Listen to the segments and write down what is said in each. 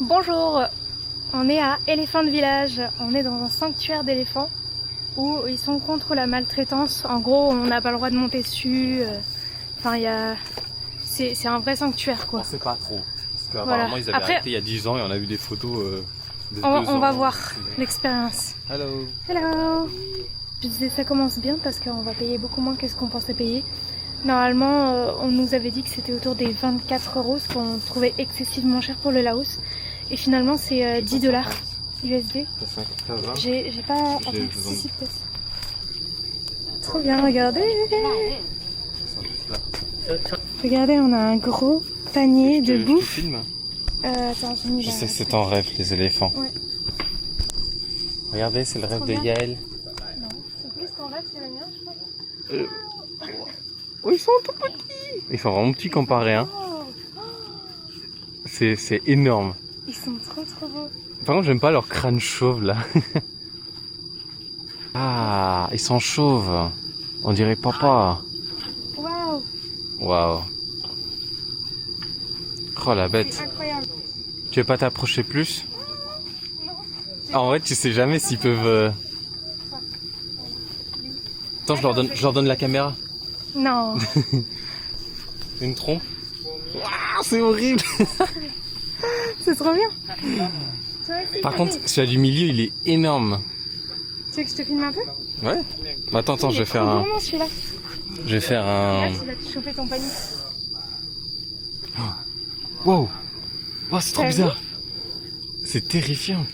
Bonjour, on est à Elephant Village, on est dans un sanctuaire d'éléphants où ils sont contre la maltraitance. En gros, on n'a pas le droit de monter dessus, c'est un vrai sanctuaire quoi. On sait pas trop, parce qu'apparemment Voilà. ils avaient arrêté il y a 10 ans et on a vu des photos de 2 ans. On va voir l'expérience. Hello. Hello. Je disais ça commence bien parce qu'on va payer beaucoup moins que ce qu'on pensait payer. Normalement, on nous avait dit que c'était autour des 24 €, ce qu'on trouvait excessivement cher pour le Laos. Et finalement, c'est 10 $ USD. J'ai pas anticipé. Trop bien, regardez. Regardez, on a un gros panier de bouffe. Attends, Je sais que c'est ton rêve, les éléphants. Ouais. Regardez, c'est le rêve Trop de bien. Yael. Non, c'est plus ton rêve, c'est le mien, je crois. Oh, ils sont tout petits. Ils sont vraiment petits comparés, hein. Oh, C'est énorme. ils sont trop beaux. Par contre, j'aime pas leur crâne chauve, là. Ah, ils sont chauves. On dirait papa. Waouh, Waouh. Oh, la bête. c'est incroyable. Tu veux pas t'approcher plus? Ah, en vrai, tu sais jamais s'ils peuvent... Attends, je leur donne la caméra. Non. Une trompe. Waouh, c'est horrible. C'est trop bien. Par contre, celui du milieu, il est énorme. Tu veux que je te filme un peu? Ouais. Attends, je vais faire un... Celui-là. Je vais faire un... Là, tu vas te choper ton panier. Wow. Oh, c'est trop T'as bizarre. C'est terrifiant.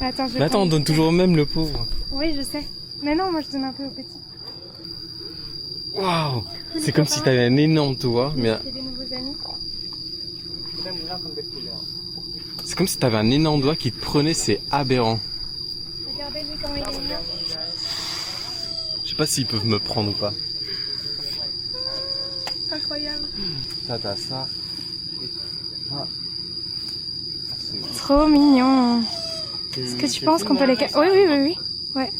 Attends, je vais Mais attends, on prendre- donne toujours au même, le pauvre. Oui, je sais. Mais non, moi je donne un peu au petit. Waouh. C'est comme si t'avais un énorme toit, mais C'est des nouveaux amis. c'est comme si t'avais un énorme doigt qui te prenait, c'est aberrant. Regardez-lui comment il est mignon. Je sais pas s'ils peuvent me prendre ou pas. Incroyable. Ça, t'as ça. Ah. Trop mignon. Est-ce que tu penses qu'on peut les... Oui. Ouais.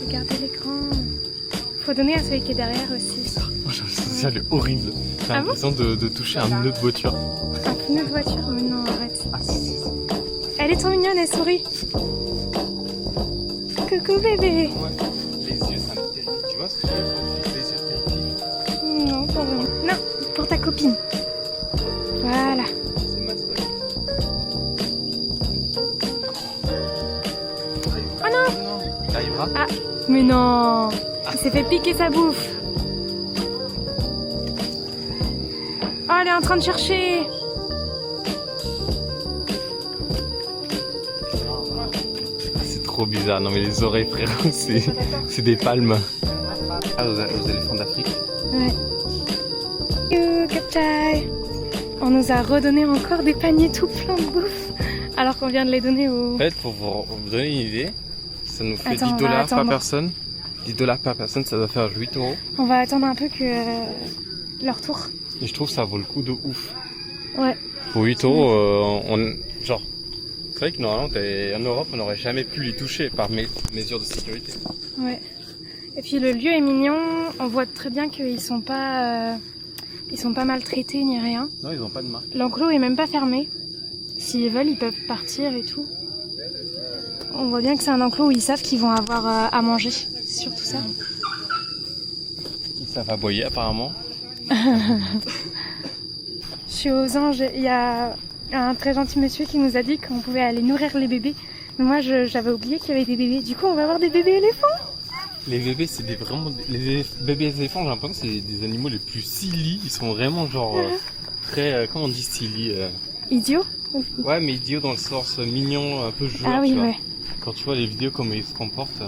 Regardez l'écran. Faut donner à celui qui est derrière aussi. Ça, c'est horrible. J'ai Ah bon l'impression de toucher un pneu de voiture. Un pneu de voiture? Mais non, arrête. Ah, si. Elle est trop mignonne, elle sourit. Coucou bébé. Les yeux, ça me terrifie. Tu vois ce que je veux dire? Les yeux terrifient. Non, pas vraiment. Non, pour ta copine. Voilà. C'est ma story. Oh non! T'arriveras? Ah, mais non! Il s'est fait piquer sa bouffe. Oh, elle est en train de chercher. C'est trop bizarre. Non, mais les oreilles, frérot, c'est des palmes. Ah, aux éléphants d'Afrique. Ouais. Youhou, Kapchai. On nous a redonné encore des paniers tout pleins de bouffe. Alors qu'on vient de les donner au... En fait, pour vous donner une idée, ça nous fait Attends, 10 on va $ par attendre. personne. 10 $ par personne, ça doit faire 8 €. On va attendre un peu que leur tour. Et je trouve que ça vaut le coup de ouf. Ouais. Pour 8 €, genre, c'est vrai que normalement, en Europe, on n'aurait jamais pu les toucher par mesure de sécurité. Ouais. Et puis le lieu est mignon. On voit très bien qu'ils sont pas maltraités ni rien. Non, ils n'ont pas de marque. L'enclos est même pas fermé. S'ils veulent, ils peuvent partir et tout. On voit bien que c'est un enclos où ils savent qu'ils vont avoir à manger. C'est surtout ça. Ils savent aboyer apparemment. Je suis aux anges. Il y a un très gentil monsieur qui nous a dit qu'on pouvait aller nourrir les bébés. Mais moi, j'avais oublié qu'il y avait des bébés. Du coup, on va avoir des bébés éléphants. Les bébés, c'est les bébés éléphants, j'ai l'impression que c'est des animaux les plus silly. Ils sont vraiment genre très, comment on dit silly Idiot. Ouais, mais idiots dans le sens mignon, un peu joueur. Ah oui, tu vois. ouais. Quand tu vois les vidéos, comment ils se comportent.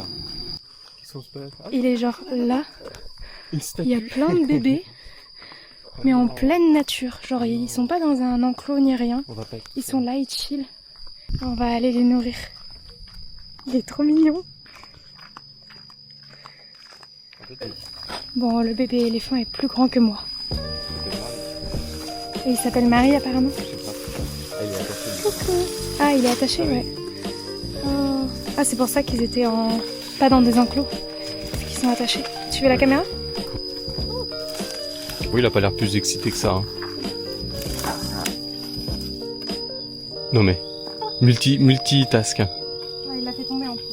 Il est genre là. Une Il y a plein de bébés. Mais en pleine nature. Genre, ils sont pas dans un enclos ni rien. On va pas... Ils sont là, ils chill. On va aller les nourrir. Il est trop mignon. Bon, le bébé éléphant est plus grand que moi. Et il s'appelle Marie apparemment. Je sais pas. Ah, il est attaché. Coucou. Ah, il est attaché, ouais. Oh. Ah, c'est pour ça qu'ils étaient pas dans des enclos. Parce qu'ils sont attachés. Tu veux la caméra? Oui, il a pas l'air plus excité que ça. Hein. Non mais, multitask. Ouais, il l'a fait tomber en plus.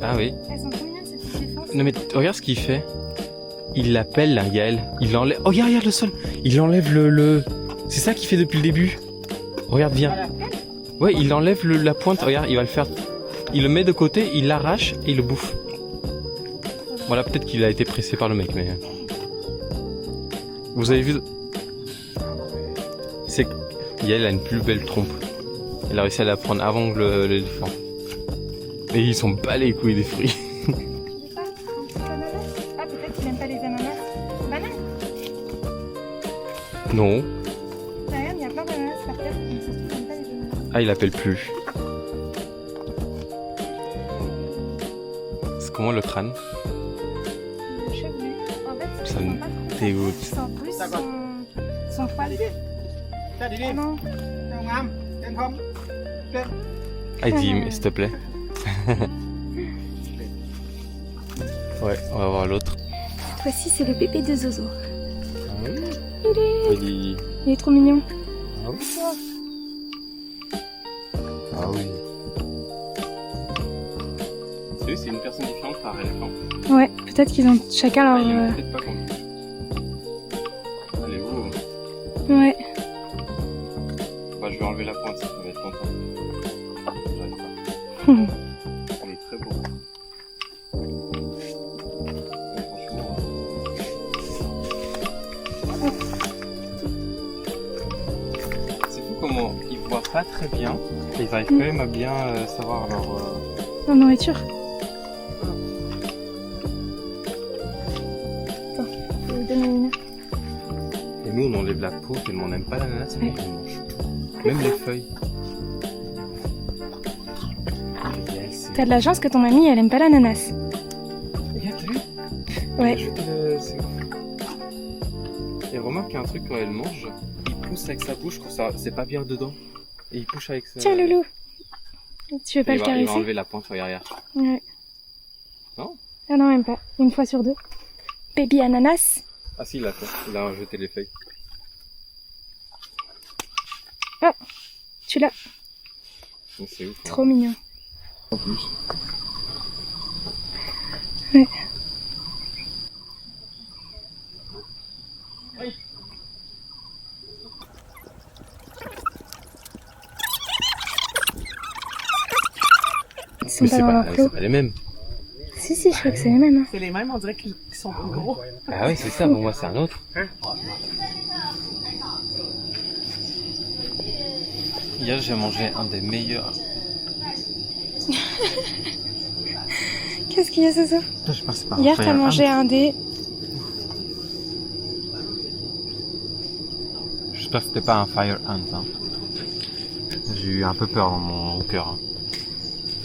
Ah oui. Elles sont trop mignonnes ces petites défenses. Non mais regarde ce qu'il fait. Il l'appelle là, Gaël. Il l'enlève. Oh regarde le sol. Il enlève le... C'est ça qu'il fait depuis le début. Regarde, viens. Ouais, il enlève la pointe. Regarde, il va le faire. Il le met de côté, il l'arrache et il le bouffe. Voilà, peut-être qu'il a été pressé par le mec, mais... Vous avez vu... C'est que Gaël a une plus belle trompe. Elle a réussi à la prendre avant que l'éléphant. Et ils sont pas les couilles des fruits. Ah, peut-être qu'il aime pas les ananas. Banane. Non. Regarde, il y a plein d'ananas par terre, mais ça se trouve, il aime pas les ananas. Ah, il appelle plus. C'est comment le crâne? Le chevelu. En fait, Ça ils me sont pas trop dégoûte. Ils sont plus son poil. Oh non. Ah, il dit, mais s'il te plaît. Ouais, on va voir l'autre. Voici, c'est le bébé de Zozo. Ah oui. Il est trop mignon. Ah oui. Ah oui. C'est une personne différente par éléphant. Ouais, peut-être qu'ils ont chacun Ah, leur... il est peut-être pas compris. Elle est où? Ouais. Bah, je vais enlever la pointe, ça va être content. J'arrive pas. Elle est très beau. Mais franchement... C'est fou comment ils voient pas très bien et ils arrivent quand même à bien savoir leur... En nourriture. Attends, je vais vous donner une. Et nous on enlève la peau tellement on n'aime pas l'ananas, mais on mange. Même les feuilles. T'as de la chance que ton mamie, elle aime pas l'ananas. Regarde, t'as vu? Ouais. C'est ouf. Et remarque qu'il y a un truc quand elle mange, il pousse avec sa bouche quand ça c'est pas bien dedans. Et il pousse avec sa... Tiens, Loulou. Tu veux pas le Il va caresser? enlever la pointe, regarde. Ouais. Non? Ah non, même pas. Une fois sur deux. Baby ananas. Ah si, il l'a fait. Il a jeté les feuilles. Ah, tu l'as. C'est ouf. Hein. Trop mignon. En plus. Ouais. Ils sont Mais pas dans leur c'est clos. pas les mêmes. Si, je crois que c'est les mêmes. Hein. C'est les mêmes, on dirait qu'ils sont plus gros. Ah oui, c'est ça, pour moi c'est un autre. Hier j'ai mangé un des meilleurs. Qu'est-ce qu'il y a, Zozo? Je passe par Hier, t'as mangé un des... J'espère que c'était pas un Fire Ant. Hein. J'ai eu un peu peur dans mon cœur. Hein.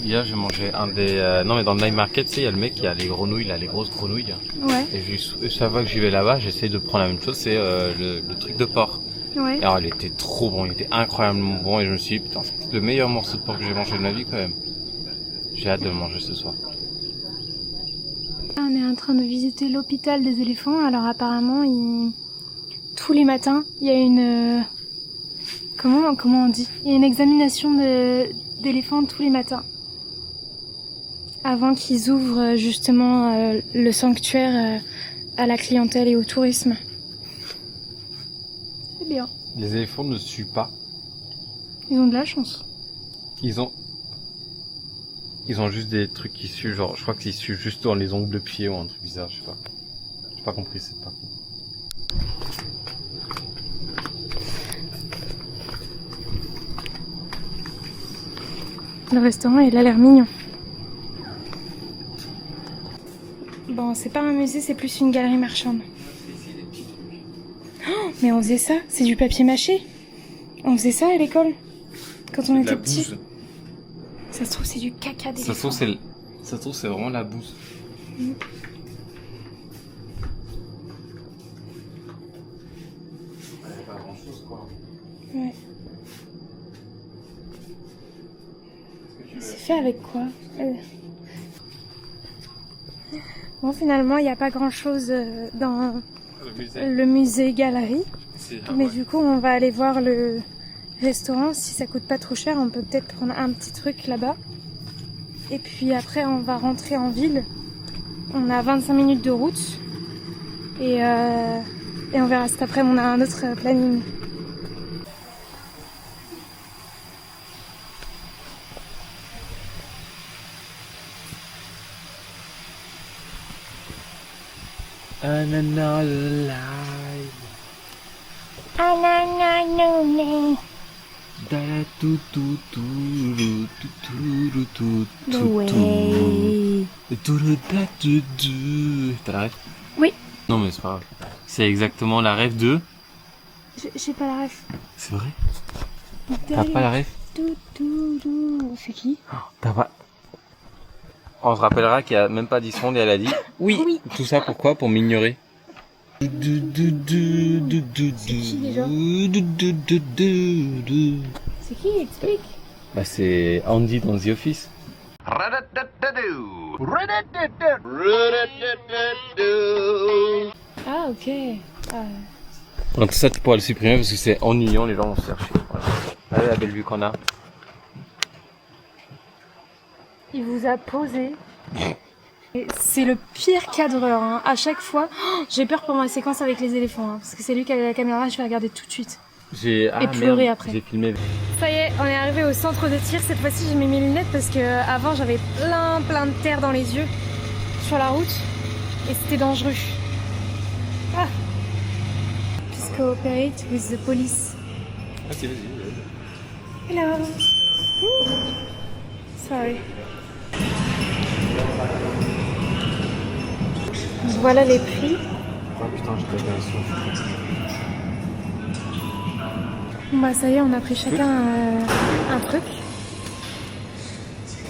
Hier j'ai mangé un des... Non mais dans le night market, tu sais, il y a le mec qui a les grenouilles, là, les grosses grenouilles. Ouais. Et chaque fois que j'y vais là-bas, j'essaie de prendre la même chose, c'est le truc de porc. Ouais. Et alors il était trop bon, il était incroyablement bon et je me suis dit putain c'est le meilleur morceau de porc que j'ai mangé de ma vie quand même. J'ai hâte de le manger ce soir. On est en train de visiter l'hôpital des éléphants. Alors apparemment, tous les matins, il y a une... Comment on dit? Il y a une examination d'éléphants tous les matins. Avant qu'ils ouvrent justement le sanctuaire à la clientèle et au tourisme. C'est bien. Les éléphants ne suent pas. Ils ont de la chance. Ils ont juste des trucs qui suent, genre je crois qu'ils suent juste dans les ongles de pied ou un truc bizarre, je sais pas. J'ai pas compris cette partie. Le restaurant, il a l'air mignon. Bon, c'est pas un musée, c'est plus une galerie marchande. Oh, mais on faisait ça, c'est du papier mâché. On faisait ça à l'école, quand on était petits. Ça se trouve, c'est du caca d'éléphant. Ça se trouve, c'est vraiment la bouse. Mm. Pas grand chose, quoi. Ouais. C'est fait avec quoi? Bon, finalement, il n'y a pas grand chose dans le musée galerie. Mais du coup, on va aller voir le restaurant. Si ça coûte pas trop cher, on peut peut-être prendre un petit truc là-bas. Et puis après, on va rentrer en ville. On a 25 minutes de route. Et on verra cet après, on a un autre planning. Another life. Da da tu tu tu ru, tu tu ru, tu tu The way. tu ru, da tu tu. T'as la ref? Oui. Non mais c'est pas grave. C'est exactement la ref de. J'ai pas la ref. C'est vrai? T'as pas la ref? C'est qui? T'as pas. On se rappellera qu'il y a même pas 10 secondes et elle a dit oui. Oui. Tout ça pourquoi? Pour m'ignorer. C'est qui déjà? C'est qui? Explique. Bah c'est Andy dans The Office. Ah ok. Donc ça tu pourras le supprimer parce que c'est ennuyant, les gens vont se chercher. Voilà. Allez la belle vue qu'on a. Il vous a posé. C'est le pire cadreur. Hein. À chaque fois, j'ai peur pour ma séquence avec les éléphants. Hein, parce que c'est lui qui a la caméra, je vais regarder tout de suite. Et pleurer après. J'ai filmé. Ça y est, on est arrivé au centre de tir. Cette fois-ci, j'ai mis mes lunettes parce que avant j'avais plein de terre dans les yeux sur la route et c'était dangereux. Ah. Please cooperate with the police. Ah c'est vas-y. Hello. Ooh. Sorry. Voilà les prix. Oh putain, j'ai pas bien sûr. Bah ça y est, on a pris chacun un truc.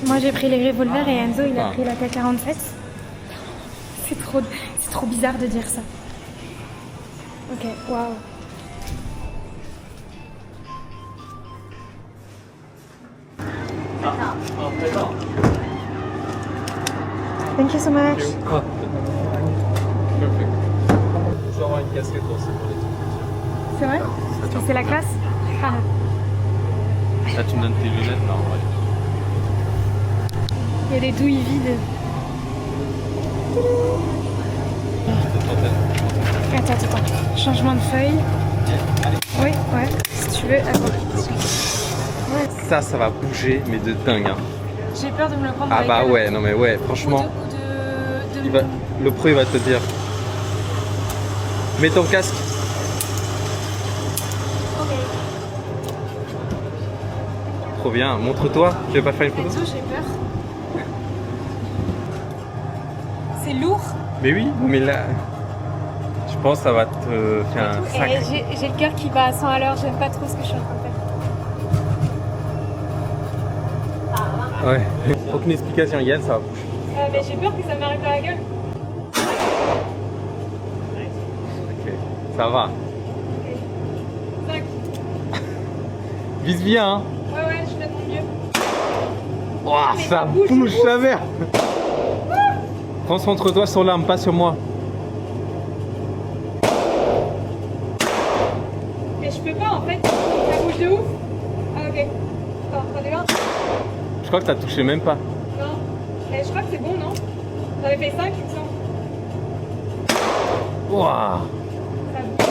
Moi j'ai pris les revolvers et Enzo il a pris la K47. C'est trop bizarre de dire ça. Ok, waouh. Thank you so much. J'aurai une casquette pour ça. C'est vrai? C'est la classe? Ah. Là tu me donnes tes lunettes là en vrai. Il y a des douilles vides. Attends. Changement de feuille. Oui, ouais. Si tu veux, attends. Ouais. Ça va bouger, mais de dingue. Hein. J'ai peur de me le prendre. Ah bah ouais, non mais ouais, franchement. Le pro il va te dire. Mets ton casque. Ok. Trop bien, montre-toi. Tu veux pas faire une photo? Enzo, j'ai peur. C'est lourd. Mais oui, mais là. Je pense que ça va te faire un sac. Et j'ai le cœur qui bat à 100 à l'heure, j'aime pas trop ce que je suis en train de faire. Ouais. Aucune explication, Yann, ça va bouger. Mais j'ai peur que ça m'arrive dans la gueule. Ok, ça va. Tac. Vise bien, hein. Ouais, je fais de mon mieux. Ouah, Mais ça bouge, bouge, bouge. sa mère. Concentre-toi sur l'arme, pas sur moi. Mais je peux pas en fait, ça bouge de ouf. Ah ok. Attends, regarde. Je crois que t'as touché même pas. Non. Mais je crois que c'est bon, non? J'en avais fait 5, il me semble. Ouah. Ça bouge.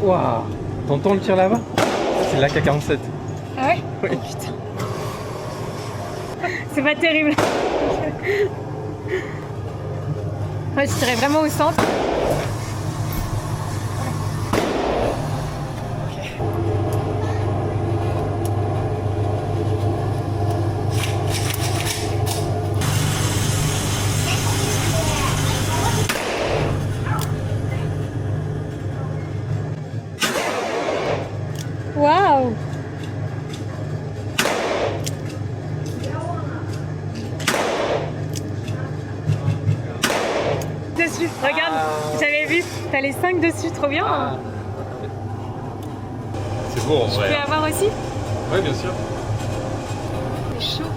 Ouah. T'entends le tir là-bas? C'est l'AK-47. Ah ouais? Oui. Oh putain. C'est pas terrible. Ouais, je tirais vraiment au centre. Waouh! Dessus, regarde, j'avais vu, t'as les 5 dessus, trop bien. C'est beau en Tu peux vrai. avoir aussi? Ouais, bien sûr. C'est chaud.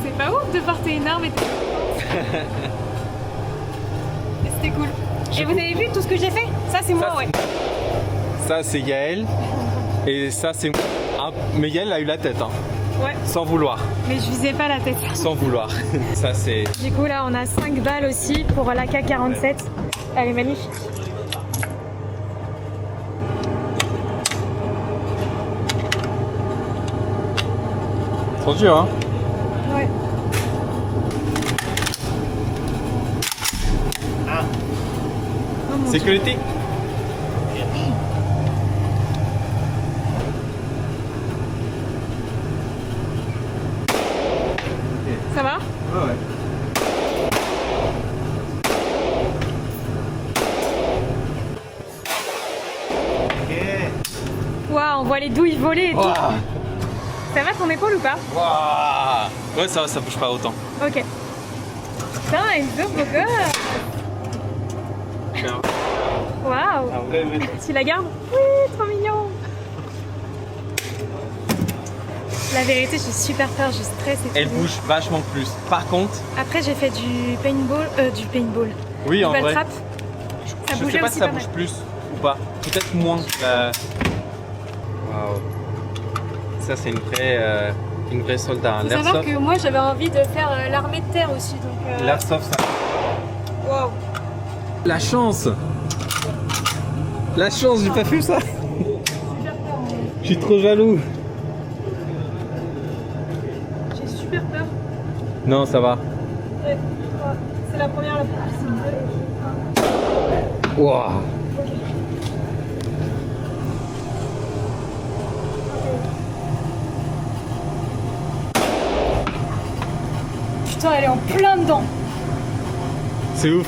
C'est pas ouf de porter une arme et de... Mais c'était cool. Et vous avez vu tout ce que j'ai fait? Ça c'est moi, ouais. Ça c'est Yael. Et ça c'est moi. Ah, mais Yael a eu la tête, hein. Ouais. Sans vouloir. Mais je visais pas la tête. Sans vouloir. Ça c'est... Du coup là on a 5 balles aussi pour la K47. Elle est magnifique. Trop dur, hein. Ouais. Oh, mon Dieu. Sécurité. Ça va? Ouais. Waouh, on voit les douilles voler et tout. Wow. Ça va ton épaule ou pas? Wow. Ouais, ça va, ça bouge pas autant. Ok. Putain, Enzo, beau gosse. Waouh. Tu la gardes? Oui, trop mignon. La vérité, j'ai super peur, je stresse et tout. Elle bouge vachement plus. Par contre... Après, j'ai fait du paintball. Oui, Du en ball vrai. trap. Ça Je bougeait sais pas aussi si ça pas bouge mal. plus ou pas. Peut-être moins. Waouh. Ça, c'est une vraie soldat. Faut savoir que moi, j'avais envie de faire l'armée de terre aussi. Donc, L'airsoft, ça. Waouh. La chance. La chance, j'ai pas fait ça. Je suis trop jaloux. J'ai super peur. Non, ça va. Ouais. C'est la première, la plus difficile. Waouh. Putain, elle est en plein dedans. C'est ouf.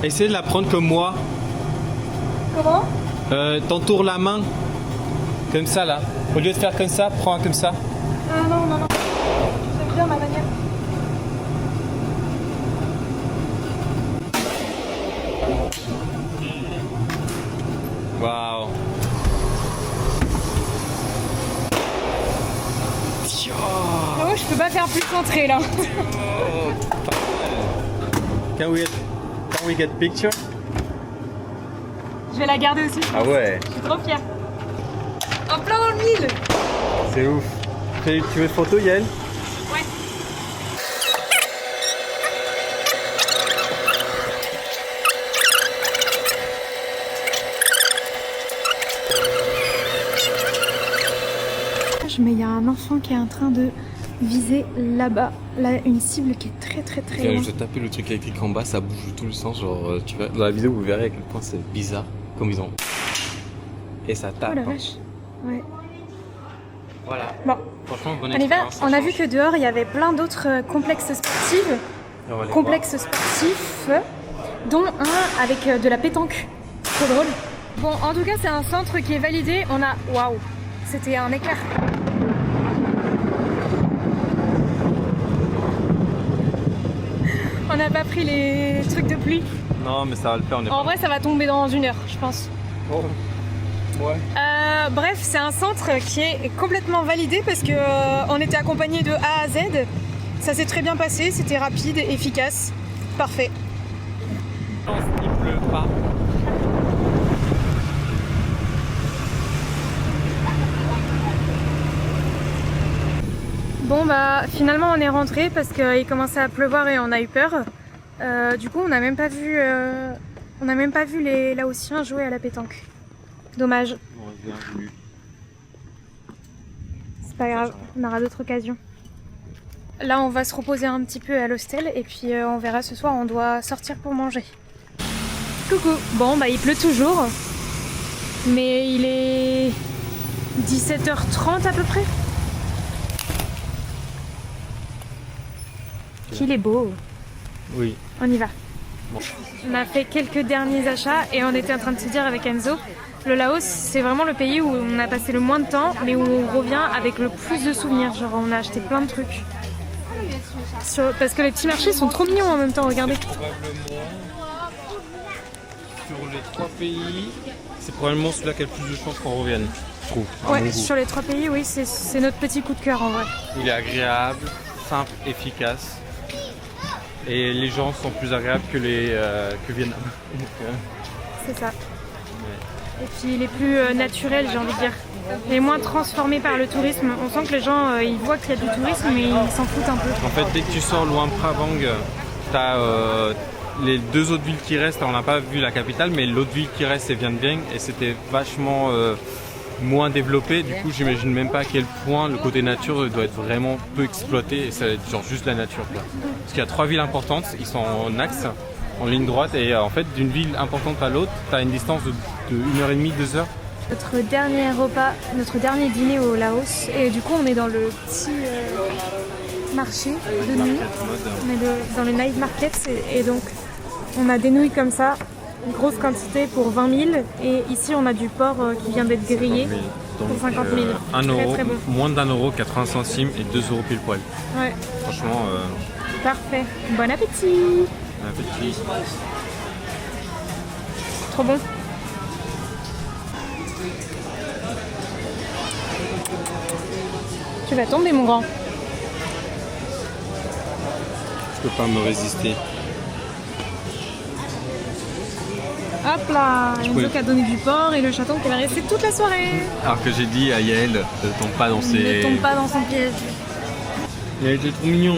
Essaye de la prendre comme moi. Comment? T'entoures la main. Comme ça là. Au lieu de faire comme ça, prends un comme ça. Ah non, non, non. J'aime bien ma manière. Waouh. Ah ouais, je peux pas faire plus centré là. Can we get picture? Je vais la garder aussi. Ah ouais. Je suis trop fière. En plein dans le mille. C'est ouf. Tu veux une photo, Yael? Ouais. Mais il y a un enfant qui est en train de viser là-bas, là, une cible qui est très loin. Je vais taper le truc électrique en bas, ça bouge de tout le sens. Genre, tu vas dans la vidéo, vous verrez à quel point c'est bizarre, comme ils ont. Et ça tape. Oh la hein. vache. Ouais. Voilà. Bon, Franchement, bonne on y va. expérience, ça On a vu change. que dehors il y avait plein d'autres complexes sportifs. Et on va aller Complexes sportifs, dont un avec de la pétanque. Trop drôle. Bon, en tout cas, c'est un centre qui est validé. On a. Waouh! C'était un éclair. On n'a pas pris les trucs de pluie. voir. Non, mais ça va le faire. On est En vrai, ça va tomber dans 1 heure, je pense. Oh. Ouais. Bref, c'est un centre qui est complètement validé parce que on était accompagné de A à Z. Ça s'est très bien passé, c'était rapide, efficace, parfait. Il pleut pas. Bon bah finalement on est rentré parce qu'il commençait à pleuvoir et on a eu peur. Du coup on n'a même pas vu, les Laotiens jouer à la pétanque. Dommage. C'est pas grave, on aura d'autres occasions. Là on va se reposer un petit peu à l'hostel et puis on verra ce soir, on doit sortir pour manger. Coucou. Bon bah il pleut toujours, mais il est 17h30 à peu près. Qu'il est beau. Oui. On y va. Bon. On a fait quelques derniers achats et on était en train de se dire avec Enzo, le Laos c'est vraiment le pays où on a passé le moins de temps mais où on revient avec le plus de souvenirs. Genre on a acheté plein de trucs. Parce que les petits marchés sont trop mignons en même temps, regardez. sur les 3 pays, c'est probablement celui-là qui a le plus de chances qu'on revienne, je trouve. à mon Ouais, goût. sur les 3 pays, oui, c'est notre petit coup de cœur en vrai. Il est agréable, simple, efficace. Et les gens sont plus agréables que que Vietnam. Donc, C'est ça. Et puis il est plus naturel, j'ai envie de dire. Il est moins transformé par le tourisme. On sent que les gens, ils voient qu'il y a du tourisme, mais ils s'en foutent un peu. en fait, dès que tu sors Luang Prabang, tu as les 2 autres villes qui restent. On n'a pas vu la capitale, mais l'autre ville qui reste, c'est Vientiane Binh. Et c'était vachement moins développé. Du coup, j'imagine même pas à quel point le côté nature doit être vraiment peu exploité. Et ça va être genre juste la nature, quoi. Parce qu'il y a 3 villes importantes, ils sont en axe, en ligne droite. Et en fait, d'une ville importante à l'autre, tu as une distance de 1h30, 2 heures. Notre dernier repas, notre dernier dîner au Laos. Et du coup, on est dans le petit marché de nuit. On est dans le night market. Et donc, on a des nouilles comme ça, une grosse quantité pour 20 000. Et ici, on a du porc qui vient d'être grillé pour 50 000. 1 Très, euro, très bon. moins d'1 euro, 80 centimes et 2 euros pile poil. Ouais, Franchement, parfait. Bon appétit! un petit. Trop bon. Tu vas tomber, mon grand. Je peux pas me résister. Hop là, Enzo pouvais- qui a donné du porc et le chaton qui va rester toute la soirée. Alors que j'ai dit à Yael, ne tombe pas dans Ne ses... tombe pas dans son piège. Il a été trop mignon.